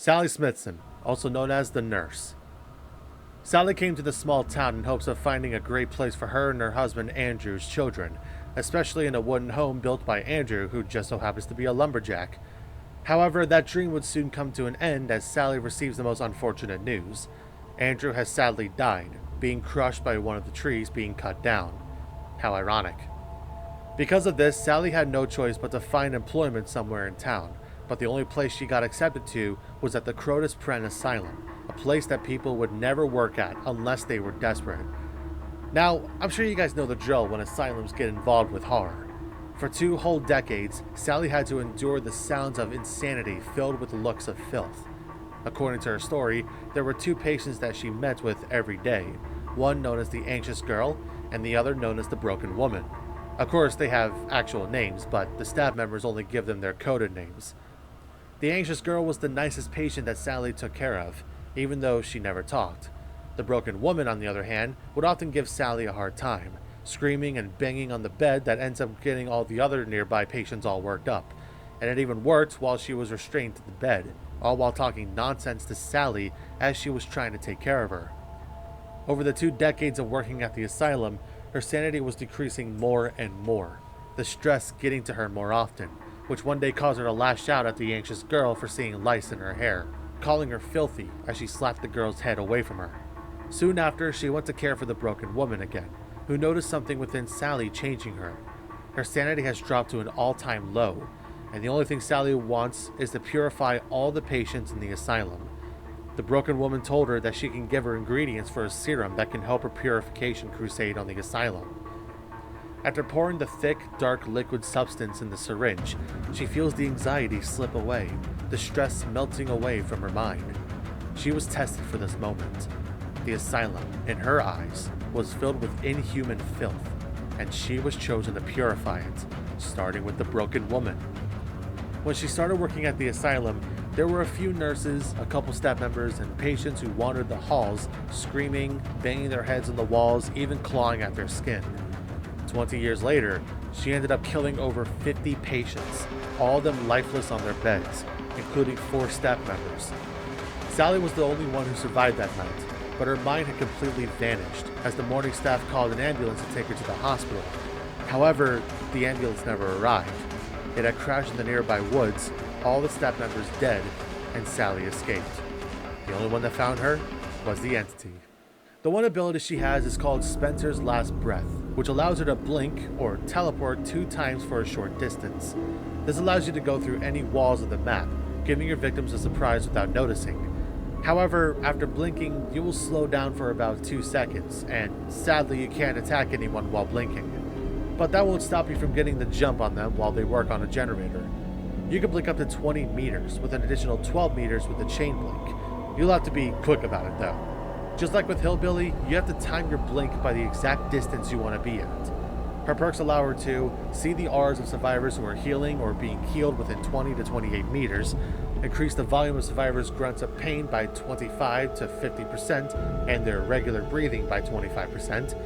Sally Smithson, also known as the nurse. Sally came to the small town in hopes of finding a great place for her and her husband Andrew's children, especially in a wooden home built by Andrew, who just so happens to be a lumberjack. However, that dream would soon come to an end as Sally receives the most unfortunate news. Andrew has sadly died, being crushed by one of the trees being cut down. How ironic. Because of this, Sally had no choice but to find employment somewhere in town, but the only place she got accepted to was at the Crotus Pren Asylum, a place that people would never work at unless they were desperate. Now, I'm sure you guys know the drill when asylums get involved with horror. For 2 whole decades, Sally had to endure the sounds of insanity filled with looks of filth. According to her story, there were 2 patients that she met with every day, one known as the anxious girl and the other known as the broken woman. Of course, they have actual names, but the staff members only give them their coded names. The anxious girl was the nicest patient that Sally took care of, even though she never talked. The broken woman, on the other hand, would often give Sally a hard time, screaming and banging on the bed that ends up getting all the other nearby patients all worked up. And it even worked while she was restrained to the bed, all while talking nonsense to Sally as she was trying to take care of her. Over the 2 decades of working at the asylum, her sanity was decreasing more and more, the stress getting to her more often, which one day caused her to lash out at the anxious girl for seeing lice in her hair, calling her filthy as she slapped the girl's head away from her. Soon after, she went to care for the broken woman again, who noticed something within Sally changing her. Her sanity has dropped to an all-time low, and the only thing Sally wants is to purify all the patients in the asylum. The broken woman told her that she can give her ingredients for a serum that can help her purification crusade on the asylum. After pouring the thick, dark liquid substance in the syringe, she feels the anxiety slip away, the stress melting away from her mind. She was tested for this moment. The asylum, in her eyes, was filled with inhuman filth, and she was chosen to purify it, starting with the broken woman. When she started working at the asylum, there were a few nurses, a couple staff members, and patients who wandered the halls, screaming, banging their heads on the walls, even clawing at their skin. 20 years later, she ended up killing over 50 patients, all of them lifeless on their beds, including 4 staff members. Sally was the only one who survived that night, but her mind had completely vanished as the morning staff called an ambulance to take her to the hospital. However, the ambulance never arrived. It had crashed in the nearby woods, all the staff members dead, and Sally escaped. The only one that found her was the entity. The one ability she has is called Spencer's Last Breath, which allows her to blink or teleport 2 times for a short distance. This allows you to go through any walls of the map, giving your victims a surprise without noticing. However, after blinking, you will slow down for about 2 seconds, and sadly you can't attack anyone while blinking. But that won't stop you from getting the jump on them while they work on a generator. You can blink up to 20 meters, with an additional 12 meters with the chain blink. You'll have to be quick about it though. Just like with Hillbilly, you have to time your blink by the exact distance you want to be at. Her perks allow her to see the Rs of survivors who are healing or being healed within 20 to 28 meters, increase the volume of survivors' grunts of pain by 25 to 50% and their regular breathing by 25%,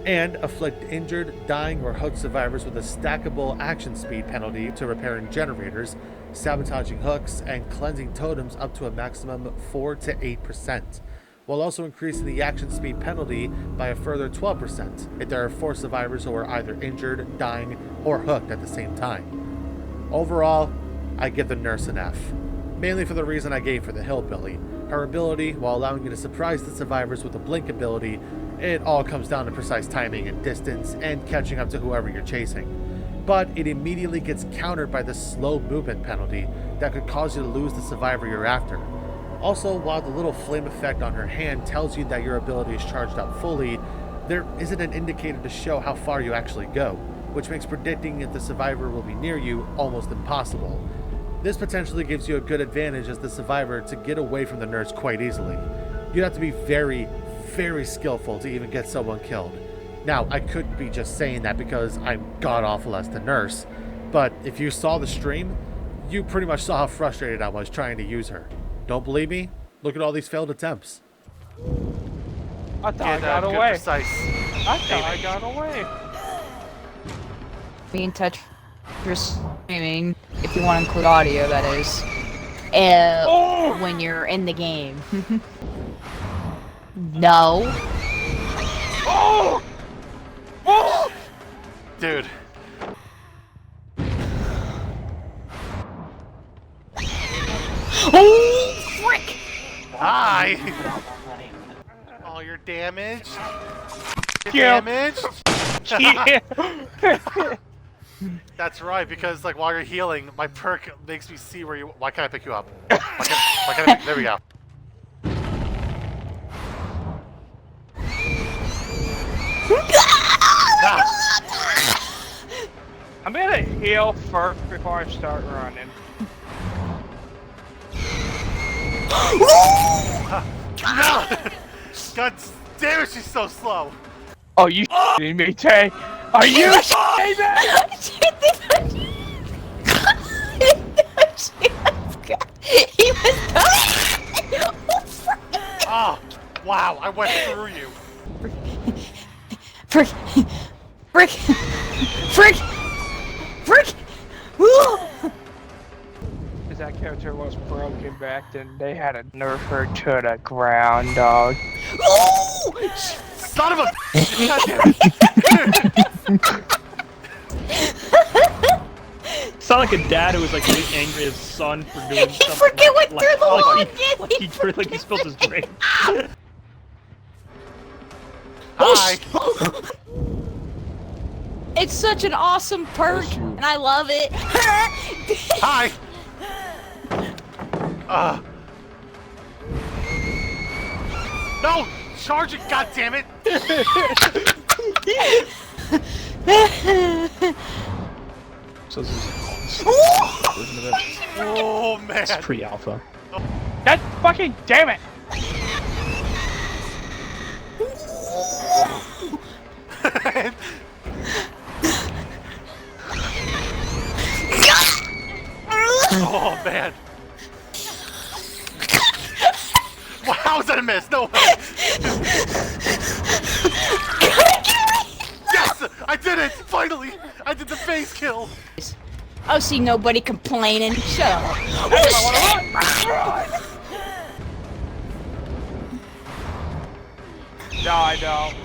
and afflict injured, dying, or hooked survivors with a stackable action speed penalty to repairing generators, sabotaging hooks, and cleansing totems up to a maximum 4 to 8%, while also increasing the action speed penalty by a further 12% if there are 4 survivors who are either injured, dying, or hooked at the same time. Overall, I give the nurse an F, mainly for the reason I gave for the Hillbilly. Her ability, while allowing you to surprise the survivors with a blink ability, it all comes down to precise timing and distance and catching up to whoever you're chasing. But it immediately gets countered by the slow movement penalty that could cause you to lose the survivor you're after. Also, while the little flame effect on her hand tells you that your ability is charged up fully, there isn't an indicator to show how far you actually go, which makes predicting if the survivor will be near you almost impossible. This potentially gives you a good advantage as the survivor to get away from the nurse quite easily. You'd have to be very, very skillful to even get someone killed. Now, I could be just saying that because I'm god-awful as the nurse, but if you saw the stream, you pretty much saw how frustrated I was trying to use her. Don't believe me? Look at all these failed attempts. I thought I got away. Precise. I thought I got away. Be in touch for streaming, if you want to include audio, that is. when you're in the game. No. Oh! Oh! Dude. Oh, frick! Hi! Oh, you're damaged? You're Yeah. damaged? Yeah. That's right, because like while you're healing, my perk makes me see where you. Why can't I pick you up? Why can't I there we go. Ah. I'm gonna heal first before I start running. No! God damn it, she's so slow. Oh, you shitting me, Tay? Are you shitting me? He was coming! Oh, wow, I went through you. Frick! Frick! Frick! Frick! Because that character was broken back then, they had to nerf her to the ground, dog. Son of a God damn it. Sound like a dad who was like really angry at his son for doing He something. freaking went through the wall again! Like he spilled his drink. Hi. It's such an awesome perk, and I love it. Hi. No! Charge it, goddammit! So this is Oh man! it's pre-alpha. God fucking damn it! Oh man! Wow, how was that a miss? No way! Yes! I did it! Finally! I did the face kill! Oh, see nobody complaining. Shut up. No, I don't.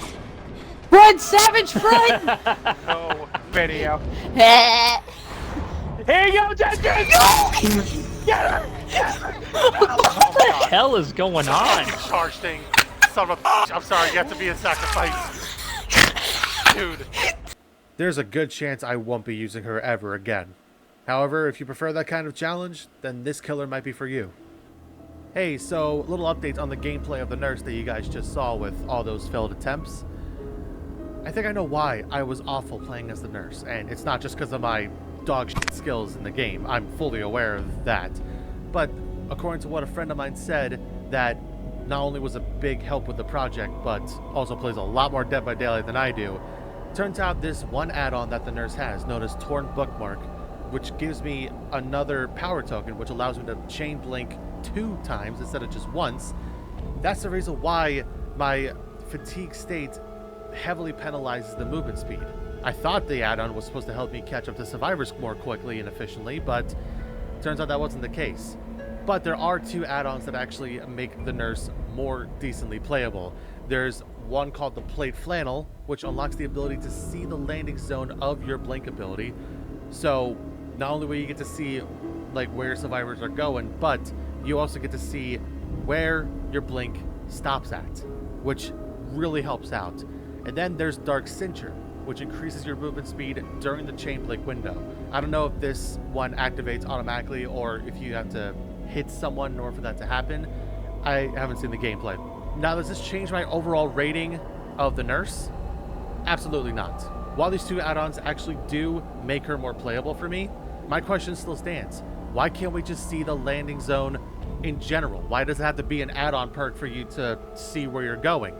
Run, Savage, run! No video. Eh. Here you go, Judge! Get her! What the hell is going on? Charge thing. Son of a bitch. I'm sorry, you have to be in sacrifice. Dude. There's a good chance I won't be using her ever again. However, if you prefer that kind of challenge, then this killer might be for you. Hey, so, little updates on the gameplay of the nurse that you guys just saw with all those failed attempts. I think I know why I was awful playing as the nurse, and it's not just because of my dog shit skills in the game. I'm fully aware of that. But according to what a friend of mine said, that not only was a big help with the project, but also plays a lot more Dead by Daylight than I do, turns out this one add-on that the nurse has, known as Torn Bookmark, which gives me another power token, which allows me to chain blink 2 times instead of just once. That's the reason why my fatigue state heavily penalizes the movement speed. I thought the add-on was supposed to help me catch up to survivors more quickly and efficiently, but turns out that wasn't the case. But there are 2 add-ons that actually make the nurse more decently playable. There's one called the Plate Flannel, which unlocks the ability to see the landing zone of your blink ability. So not only will you get to see like where survivors are going, but you also get to see where your blink stops at, which really helps out. And then there's Dark Cincher, which increases your movement speed during the chain blink window. I don't know if this one activates automatically or if you have to hit someone in order for that to happen. I haven't seen the gameplay. Now, does this change my overall rating of the nurse? Absolutely not. While these 2 add-ons actually do make her more playable for me, my question still stands. Why can't we just see the landing zone in general? Why does it have to be an add-on perk for you to see where you're going?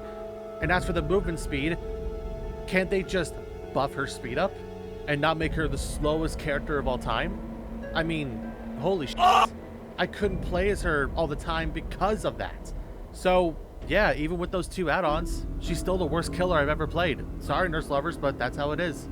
And as for the movement speed, can't they just buff her speed up and not make her the slowest character of all time? I mean, holy shit. I couldn't play as her all the time because of that. So, yeah, even with those 2 add-ons, she's still the worst killer I've ever played. Sorry, nurse lovers, but that's how it is.